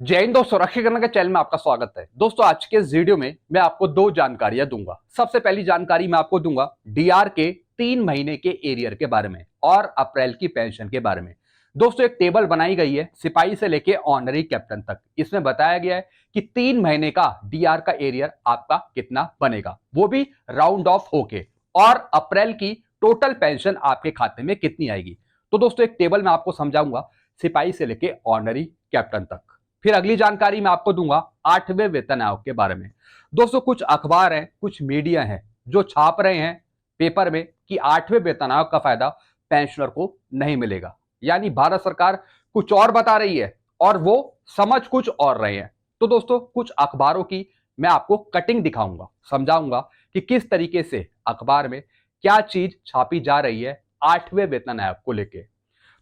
जय हिंद दोस्तों, रक्षा करने के चैनल में आपका स्वागत है। दोस्तों आज के इस वीडियो में मैं आपको दो जानकारियां दूंगा। सबसे पहली जानकारी मैं आपको दूंगा डीआर के 3 महीने के एरियर के बारे में और अप्रैल की पेंशन के बारे में। दोस्तों एक टेबल बनाई गई है सिपाही से लेके ऑनरी कैप्टन तक। इसमें बताया गया है कि 3 महीने का डीआर का एरियर आपका कितना बनेगा, वो भी राउंड ऑफ होके, और अप्रैल की टोटल पेंशन आपके खाते में कितनी आएगी। तो दोस्तों एक टेबल मैं आपको समझाऊंगा सिपाही से लेके ऑनरी कैप्टन तक। फिर अगली जानकारी मैं आपको दूंगा 8वें वेतन आयोग के बारे में। दोस्तों कुछ अखबार हैं, कुछ मीडिया हैं जो छाप रहे हैं पेपर में कि 8वें वेतन आयोग का फायदा पेंशनर को नहीं मिलेगा, यानी भारत सरकार कुछ और बता रही है और वो समझ कुछ और रहे हैं। तो दोस्तों कुछ अखबारों की मैं आपको कटिंग दिखाऊंगा, समझाऊंगा कि किस तरीके से अखबार में क्या चीज छापी जा रही है 8वें वेतन आयोग को लेके।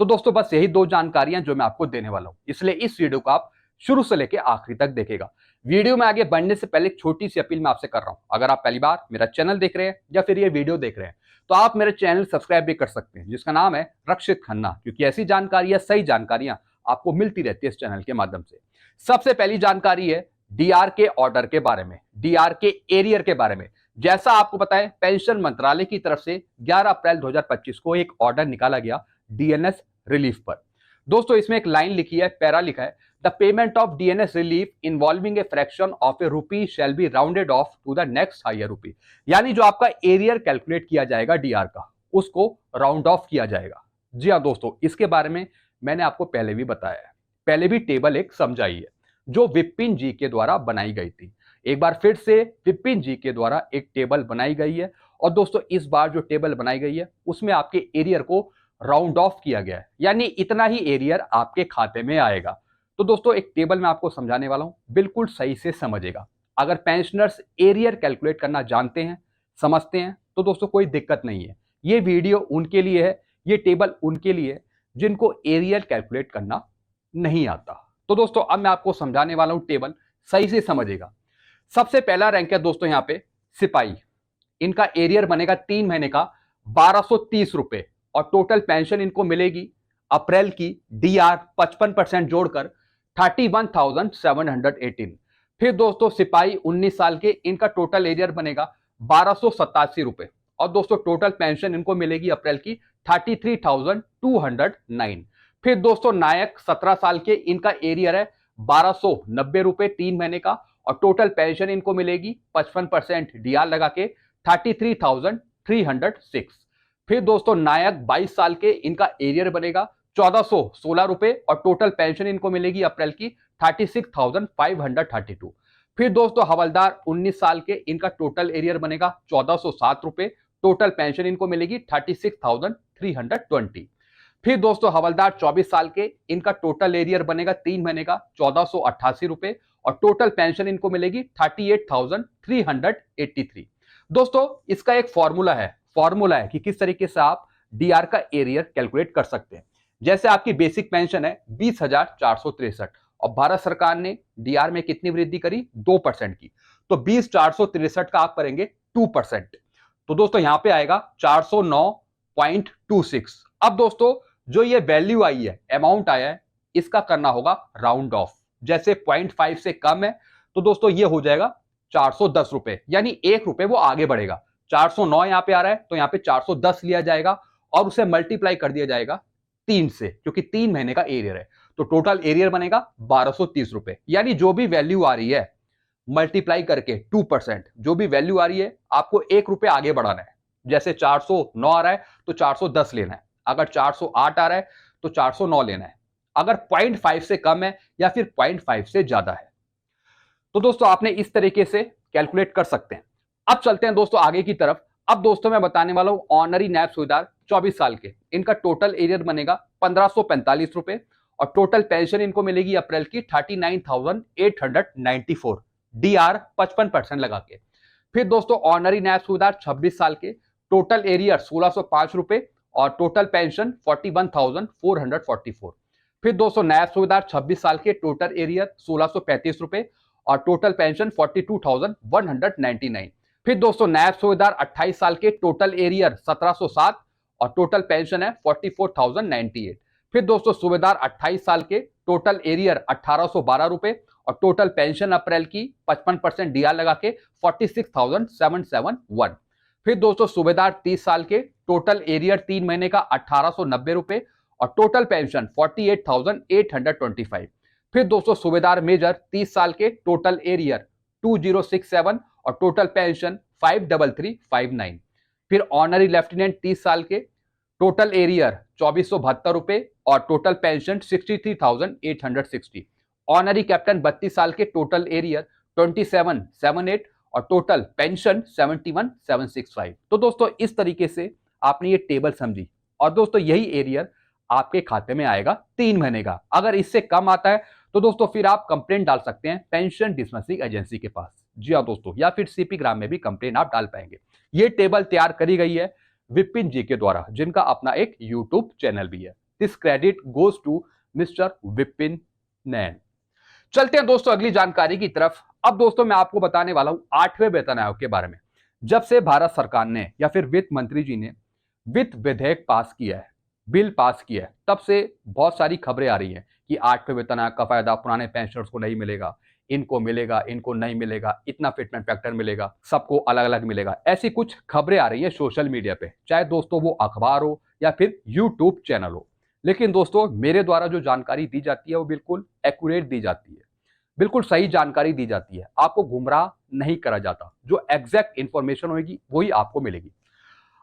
तो दोस्तों बस यही दो जानकारियां जो मैं आपको देने वाला हूं, इसलिए इस वीडियो को आप शुरू से लेकर आखिरी तक देखेगा। वीडियो में आगे बढ़ने से पहले एक छोटी सी अपील मैं आपसे कर रहा हूं। अगर आप पहली बार मेरा चैनल देख रहे हैं या फिर ये वीडियो देख रहे हैं तो आप मेरे चैनल सब्सक्राइब भी कर सकते हैं, जिसका नाम है रक्षित खन्ना, क्योंकि ऐसी जानकारियां, सही जानकारियां आपको मिलती रहती है इस चैनल के माध्यम से। सबसे पहली जानकारी है डीआर के ऑर्डर के बारे में, डीआर के एरियर के बारे में। जैसा आपको पता है पेंशन मंत्रालय की तरफ से 11 अप्रैल 2025 को एक ऑर्डर निकाला गया डीएनएस रिलीफ पर। दोस्तों इसमें एक लाइन लिखी है, पैरा लिखा है, the payment of DNS relief involving a fraction of a rupee shall be rounded off to the next higher rupee. यानी जो आपका एरियर कैलकुलेट किया जाएगा डीआर का, उसको राउंड ऑफ किया जाएगा। जी हाँ दोस्तों, इसके बारे में मैंने आपको पहले भी बताया है, पहले भी टेबल एक समझाई है जो विपिन जी के द्वारा बनाई गई थी। एक बार फिर से विपिन जी के द्वारा एक टेबल बनाई गई है, और दोस्तों इस बार जो टेबल बनाई गई है उसमें आपके एरियर को राउंड ऑफ किया गया है, यानी इतना ही एरियर आपके खाते में आएगा। तो दोस्तों एक टेबल मैं आपको समझाने वाला हूं, बिल्कुल सही से समझेगा। अगर पेंशनर्स एरियर कैलकुलेट करना जानते हैं, समझते हैं, तो दोस्तों कोई दिक्कत नहीं है। ये वीडियो उनके लिए है, ये टेबल उनके लिए है जिनको एरियर कैलकुलेट करना नहीं आता। तो दोस्तों अब मैं आपको समझाने वाला हूं, टेबल सही से समझेगा। सबसे पहला रैंक है दोस्तों यहाँ पे सिपाही। इनका एरियर बनेगा 3 महीने का 1230 रुपए, और टोटल पेंशन इनको मिलेगी अप्रैल की डीआर 55% जोड़कर 31,718। फिर दोस्तों सिपाही 19 साल के, इनका टोटल एरियर बनेगा 1287 रुपए, और दोस्तों टोटल पेंशन इनको मिलेगी अप्रैल की 33,209। फिर दोस्तों नायक 17 साल के, इनका एरियर है 1290 रुपए 3 महीने का, और टोटल पेंशन इनको मिलेगी 55% डीआर लगा के 33,306। फिर दोस्तों नायक 22 साल के, इनका एरियर बनेगा 1416 रुपए, और टोटल पेंशन इनको मिलेगी अप्रैल की 36,532। फिर दोस्तों हवलदार 19 साल के, इनका टोटल एरियर बनेगा 1407 रुपए, टोटल पेंशन इनको मिलेगी 36,320। फिर दोस्तों हवलदार 24 साल के, इनका टोटल एरियर बनेगा 3 महीने का 1488 रुपए, और टोटल पेंशन इनको मिलेगी 38,383। दोस्तों इसका एक फॉर्मूला है कि किस तरीके से आप डीआर का एरियर कैलकुलेट कर सकते हैं। जैसे आपकी बेसिक पेंशन है 20,463, और भारत सरकार ने डीआर में कितनी वृद्धि करी, 2% की, तो 20,463 का आप करेंगे 2%, तो दोस्तों यहां पे आएगा 409.26। अब दोस्तों जो ये वैल्यू आई है, अमाउंट आया है, इसका करना होगा राउंड ऑफ। जैसे 0.5 से कम है तो दोस्तों ये हो जाएगा 410 रुपए, यानी 1 रुपए वो आगे बढ़ेगा। 409 यहां पे आ रहा है तो यहां पे 410 लिया जाएगा और उसे मल्टीप्लाई कर दिया जाएगा 3 से, क्योंकि 3 महीने का एरियर है, तो टोटल एरियर बनेगा 1230 रुपए। यानी जो भी वैल्यू आ रही है मल्टीप्लाई करके 2%, जो भी वैल्यू आ रही है आपको 1 रुपए आगे बढ़ाना है। जैसे 409 आ रहा है तो 410 लेना है, अगर 408 आ रहा है तो 409 लेना है, अगर 0.5 से कम है या फिर 0.5 से ज्यादा है। तो दोस्तों आपने इस तरीके से कैलकुलेट कर सकते हैं। अब चलते हैं दोस्तों आगे की तरफ। अब दोस्तों मैं बताने वाला हूं ऑनरी नैब सुविधार 24 साल के, इनका टोटल एरियर बनेगा 1545 रुपए, और टोटल पेंशन इनको मिलेगी अप्रैल की 39,894 डीआर 55% लगा के। फिर दोस्तों ऑनरी नैब सुविधार 26 साल के, टोटल एरियर 1605 रुपए, और टोटल पेंशन 41,444। फिर दोस्तों नैब सुविधार 26 साल के, टोटल एरियर 1635 रुपए, और टोटल पेंशन 42,199। फिर दोस्तों नायब सूबेदार 28 साल के, टोटल एरियर 1707, और टोटल पेंशन है 44,098। फिर दोस्तों सूबेदार 28 साल के, टोटल एरियर 1812 रुपए और टोटल पेंशन अप्रैल की 55% डीआर लगा के 46,771। फिर दोस्तों सूबेदार 30 साल के, टोटल एरियर 3 महीने का 1890 रुपए और टोटल पेंशन 48,825। फिर दोस्तों सूबेदार मेजर 30 साल के, टोटल एरियर 2067 और टोटल पेंशन 53359। फिर ऑनरी लेफ्टिनेंट 30 साल के, टोटल एरियर 2472 रुपए और टोटल पेंशन 63,860। ऑनरी कैप्टन 32 साल के, टोटल एरियर 2778 और टोटल पेंशन 71,765। तो दोस्तों इस तरीके से आपने ये टेबल समझी और दोस्तों यही एरियर आपके खाते में आएगा 3 महीने का। अगर इससे कम आता है तो दोस्तों फिर आप कंप्लेंट डाल सकते हैं पेंशन डिस्बर्सिंग एजेंसी के पास। जी हाँ दोस्तों, या फिर सीपी ग्राम में भी कंप्लेंट आप डाल पाएंगे। ये टेबल तैयार करी गई है विपिन जी के द्वारा, जिनका अपना एक यूट्यूब चैनल भी है। This credit goes to mister Vipin Nain. चलते हैं दोस्तों अगली जानकारी की तरफ। अब दोस्तों मैं आपको बताने वाला हूं 8वें वेतन आयोग के बारे में। जब से भारत सरकार ने या फिर वित्त मंत्री जी ने वित्त विधेयक पास किया है, बिल पास किया है, तब से बहुत सारी खबरें आ रही हैं कि 8वें वेतन आयोग का फायदा पुराने पेंशनर्स को नहीं मिलेगा, इनको मिलेगा, इनको नहीं मिलेगा, इतना फिटमेंट फैक्टर मिलेगा, सबको अलग अलग मिलेगा। ऐसी कुछ खबरें आ रही है सोशल मीडिया पे, चाहे दोस्तों वो अखबार हो या फिर यूट्यूब चैनल हो। लेकिन दोस्तों मेरे द्वारा जो जानकारी दी जाती है वो बिल्कुल एक्यूरेट दी जाती है, बिल्कुल सही जानकारी दी जाती है। आपको गुमराह नहीं करा जाता, जो एग्जैक्ट इंफॉर्मेशन होगी वही आपको मिलेगी।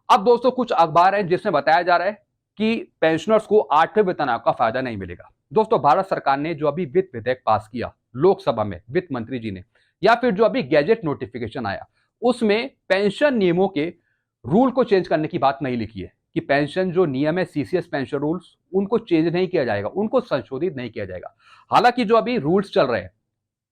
अब दोस्तों कुछ अखबार हैं जिसमें बताया जा रहा है कि पेंशनर्स को 8वें वेतन आयोग का फायदा नहीं मिलेगा। दोस्तों भारत सरकार ने जो अभी वित्त विधेयक पास किया लोकसभा में वित्त मंत्री जी ने, या फिर जो अभी गैजेट नोटिफिकेशन आया, उसमें पेंशन नियमों के रूल को चेंज करने की बात नहीं लिखी है कि पेंशन जो नियम है सीसीएस पेंशन रूल्स, उनको चेंज नहीं किया जाएगा, उनको संशोधित नहीं किया जाएगा। हालांकि जो अभी रूल्स चल रहे हैं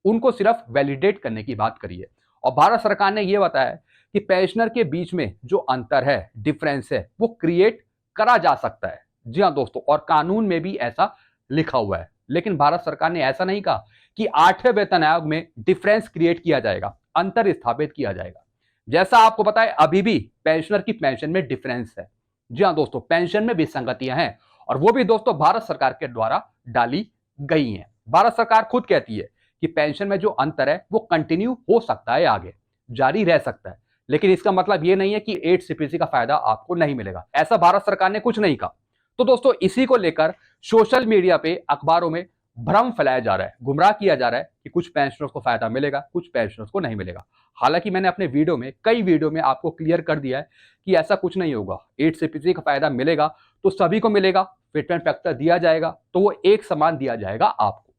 उनको सिर्फ वैलिडेट करने की बात करी है। और भारत सरकार ने यह बताया कि पेंशनर के बीच में जो अंतर है, डिफरेंस है, वो क्रिएट करा जा सकता है। जी हाँ दोस्तों, और कानून में भी ऐसा लिखा हुआ है। लेकिन भारत सरकार ने ऐसा नहीं कहा कि 8वें वेतन आयोग में डिफरेंस क्रिएट किया जाएगा, अंतर स्थापित किया जाएगा। जैसा आपको पता है अभी भी पेंशनर की पेंशन में डिफरेंस है। जी हाँ दोस्तों, पेंशन में विसंगतियां हैं और वो भी दोस्तों भारत सरकार के द्वारा डाली गई हैं। भारत सरकार खुद कहती है कि पेंशन में जो अंतर है वो कंटिन्यू हो सकता है, आगे जारी रह सकता है। लेकिन इसका मतलब ये नहीं है कि 8 सीपीसी का फायदा आपको नहीं मिलेगा, ऐसा भारत सरकार ने कुछ नहीं कहा। तो दोस्तों इसी को लेकर सोशल मीडिया पे, अखबारों में भ्रम फैलाया जा रहा है, गुमराह किया जा रहा है कि कुछ पेंशनर्स को फायदा मिलेगा, कुछ पेंशनर्स को नहीं मिलेगा। हालांकि मैंने अपने वीडियो में, कई वीडियो में आपको क्लियर कर दिया है कि ऐसा कुछ नहीं होगा। 8 सीपीसी का फायदा मिलेगा तो सभी को मिलेगा, फिटमेंट फैक्टर दिया जाएगा तो वो एक समान दिया जाएगा आपको।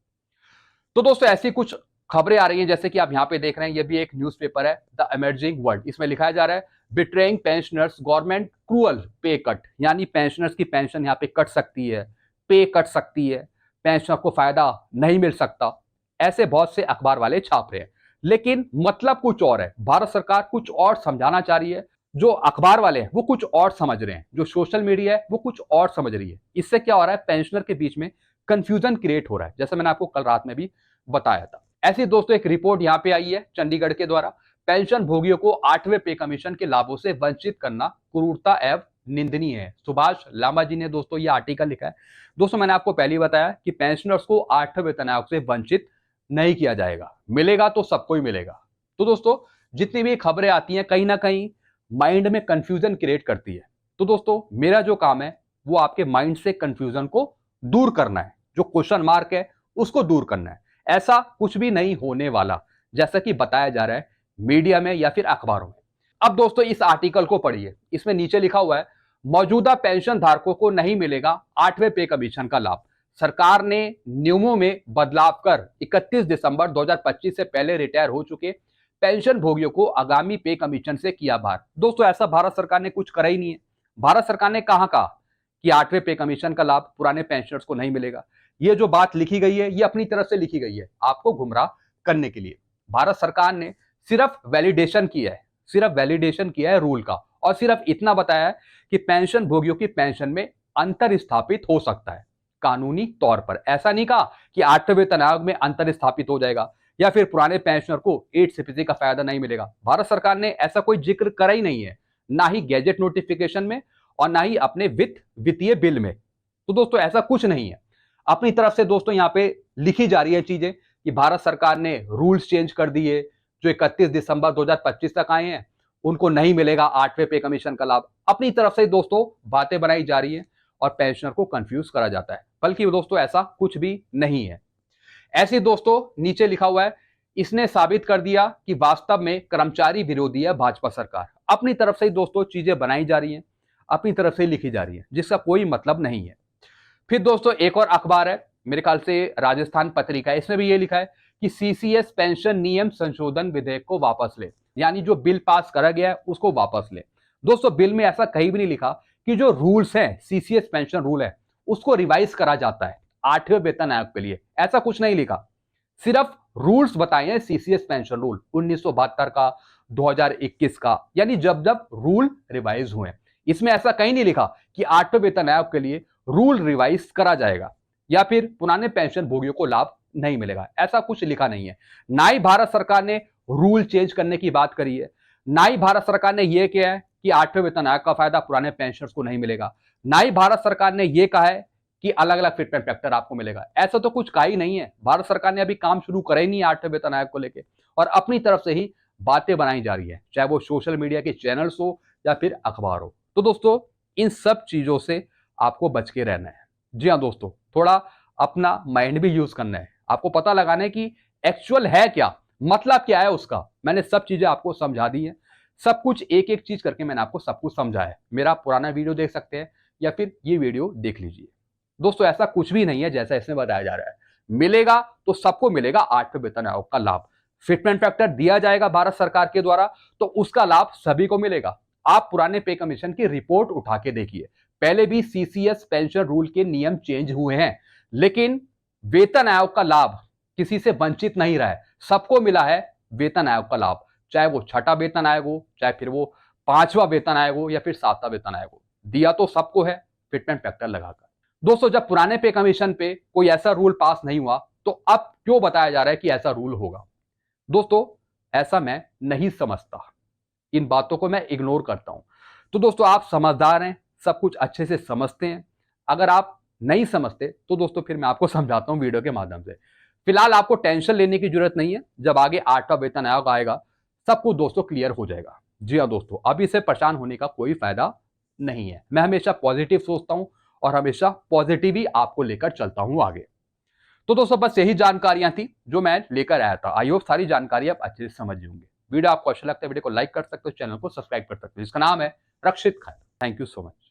तो दोस्तों ऐसी कुछ खबरें आ रही हैं, जैसे कि आप यहां पे देख रहे हैं, ये भी एक न्यूज़पेपर है द इमर्जिंग वर्ल्ड। इसमें लिखाया जा रहा है बिट्रेइंग पेंशनर्स गवर्नमेंट क्रूअल पे कट, यानी पेंशनर्स की पेंशन यहां पे कट सकती है, पे कट सकती है, पेंशनर को फायदा नहीं मिल सकता। ऐसे बहुत से अखबार वाले छाप रहे हैं, लेकिन मतलब कुछ और है। भारत सरकार कुछ और समझाना चाह रही है, जो अखबार वाले हैं वो कुछ और समझ रहे हैं, जो सोशल मीडिया है वो कुछ और समझ रही है। इससे क्या हो रहा है, पेंशनर के बीच में कंफ्यूजन क्रिएट हो रहा है, जैसे मैंने आपको कल रात में भी बताया था। ऐसी दोस्तों एक रिपोर्ट यहां पे आई है चंडीगढ़ के द्वारा, पेंशन भोगियों को 8वें पे कमीशन के लाभों से वंचित करना क्रूरता एवं निंदनीय है। सुभाष लांबा जी ने दोस्तों ये आर्टिकल लिखा है। दोस्तों मैंने आपको पहले ही बताया कि पेंशनर्स को 8वें वेतन आयोग से वंचित नहीं किया जाएगा, मिलेगा तो सबको ही मिलेगा। तो दोस्तों जितनी भी खबरें आती हैं कहीं ना कहीं माइंड में कंफ्यूजन क्रिएट करती है। तो दोस्तों मेरा जो काम है वो आपके माइंड से कंफ्यूजन को दूर करना है, जो क्वेश्चन मार्क है उसको दूर करना है। ऐसा कुछ भी नहीं होने वाला, जैसा कि बताया जा रहा है मीडिया में या फिर अखबारों में। अब दोस्तों इस आर्टिकल को पढ़िए, इसमें नीचे लिखा हुआ है मौजूदा पेंशन धारकों को नहीं मिलेगा 8वें पे कमीशन का लाभ। सरकार ने नियमों में बदलाव कर 31 दिसंबर 2025 से पहले रिटायर हो चुके पेंशन भोगियों को आगामी पे कमीशन से किया बाहर। दोस्तों ऐसा भारत सरकार ने कुछ करा ही नहीं है। भारत सरकार ने कहां कहा कि 8वें पे कमीशन का लाभ पुराने पेंशनर्स को नहीं मिलेगा। ये जो बात लिखी गई है ये अपनी तरफ से लिखी गई है आपको गुमराह करने के लिए। भारत सरकार ने सिर्फ वैलिडेशन किया है, सिर्फ वैलिडेशन किया है रूल का, और सिर्फ इतना बताया है कि पेंशन भोगियों की पेंशन में अंतर स्थापित हो सकता है कानूनी तौर पर। ऐसा नहीं कहा कि 8वें वेतन आयोग में अंतर स्थापित हो जाएगा या फिर पुराने पेंशनर को 8 सीपीसी का फायदा नहीं मिलेगा। भारत सरकार ने ऐसा कोई जिक्र करा ही नहीं है, ना ही गैजेट नोटिफिकेशन में और ना ही अपने वित्तीय बिल में। तो दोस्तों ऐसा कुछ नहीं है। अपनी तरफ से दोस्तों यहाँ पे लिखी जा रही है चीजें कि भारत सरकार ने रूल्स चेंज कर दिए, जो 31 दिसंबर 2025 तक आए हैं उनको नहीं मिलेगा 8वें पे कमीशन का लाभ। अपनी तरफ से दोस्तों बातें बनाई जा रही है और पेंशनर को कंफ्यूज करा जाता है, बल्कि दोस्तों ऐसा कुछ भी नहीं है। ऐसे दोस्तों नीचे लिखा हुआ है, इसने साबित कर दिया कि वास्तव में कर्मचारी विरोधी है भाजपा सरकार। अपनी तरफ से दोस्तों चीजें बनाई जा रही हैं, अपनी तरफ से लिखी जा रही है, जिसका कोई मतलब नहीं है। फिर दोस्तों एक और अखबार है, मेरे ख्याल से राजस्थान पत्रिका है, इसमें भी ये लिखा है कि सीसीएस पेंशन नियम संशोधन विधेयक को वापस ले, यानी जो बिल पास करा गया है उसको वापस ले। दोस्तों बिल में ऐसा कहीं भी नहीं लिखा कि जो रूल्स हैं, सीसीएस पेंशन रूल है, उसको रिवाइज करा जाता है 8वें वेतन आयोग के लिए, ऐसा कुछ नहीं लिखा। सिर्फ रूल्स बताए हैं सीसीएस पेंशन रूल 1972 का, 2021 का, यानी जब जब रूल रिवाइज हुए। इसमें ऐसा कहीं नहीं लिखा कि 8वें वेतन आयोग के लिए रूल रिवाइज करा जाएगा या फिर पुराने पेंशन भोगियों को लाभ नहीं मिलेगा, ऐसा कुछ लिखा नहीं है। ना ही भारत सरकार ने रूल चेंज करने की बात करी है, ना ही भारत सरकार ने यह किया है कि 8वें वेतन आयोग का फायदा पुराने पेंशनर्स को नहीं मिलेगा, ना ही भारत सरकार ने यह कहा है कि अलग अलग फिटमेंट फैक्टर आपको मिलेगा। ऐसा तो कुछ कहा ही नहीं है। भारत सरकार ने अभी काम शुरू करे ही नहीं 8वें वेतन आयोग को लेकर, और अपनी तरफ से ही बातें बनाई जा रही है, चाहे वो सोशल मीडिया के चैनल्स हो या फिर अखबार हो। तो दोस्तों इन सब चीजों से आपको बच के रहना है। जी हाँ दोस्तों, थोड़ा अपना माइंड भी यूज करना है, आपको पता लगाना है कि एक्चुअल है क्या, मतलब क्या है उसका। मैंने सब चीजें आपको समझा दी है, सब कुछ एक एक चीज करके मैंने आपको सब कुछ समझाया है। मेरा पुराना वीडियो देख सकते हैं या फिर ये वीडियो देख लीजिए। दोस्तों ऐसा कुछ भी नहीं है जैसा इसमें बताया जा रहा है। मिलेगा तो सबको मिलेगा 8वें वेतन आयोग का लाभ। फिटमेंट फैक्टर दिया जाएगा भारत सरकार के द्वारा, तो उसका लाभ सभी को मिलेगा। आप पुराने पे कमीशन की रिपोर्ट उठा के देखिए, पहले भी सीसीएस पेंशन रूल के नियम चेंज हुए हैं, लेकिन वेतन आयोग का लाभ किसी से वंचित नहीं रहा है, सबको मिला है वेतन आयोग का लाभ। चाहे वो छठा वेतन आयोग हो, चाहे फिर वो 5वां वेतन आयोग हो या फिर 7वां वेतन आयोग हो, दिया तो सबको है फिटमेंट फैक्टर लगाकर। दोस्तों जब पुराने पे कमीशन पे कोई ऐसा रूल पास नहीं हुआ, तो अब क्यों बताया जा रहा है कि ऐसा रूल होगा? दोस्तों ऐसा मैं नहीं समझता, इन बातों को मैं इग्नोर करता हूं। तो दोस्तों आप समझदार हैं, सब कुछ अच्छे से समझते हैं। अगर आप नहीं समझते तो दोस्तों फिर मैं आपको समझाता हूं वीडियो के माध्यम से। फिलहाल आपको टेंशन लेने की जरूरत नहीं है, जब आगे 8वां वेतन आयोग आएगा सब कुछ दोस्तों क्लियर हो जाएगा। जी हाँ दोस्तों, अभी से परेशान होने का कोई फायदा नहीं है। मैं हमेशा पॉजिटिव सोचता हूं और हमेशा पॉजिटिव ही आपको लेकर चलता हूं आगे। तो दोस्तों बस यही जानकारियां थी जो मैं लेकर आया था। आई होप सारी जानकारी आप अच्छे से समझ होंगे। वीडियो आपको अच्छा लगता है, वीडियो को लाइक कर सकते हो, चैनल को सब्सक्राइब कर सकते हो, जिसका नाम है रक्षित खैर। Thank you so much.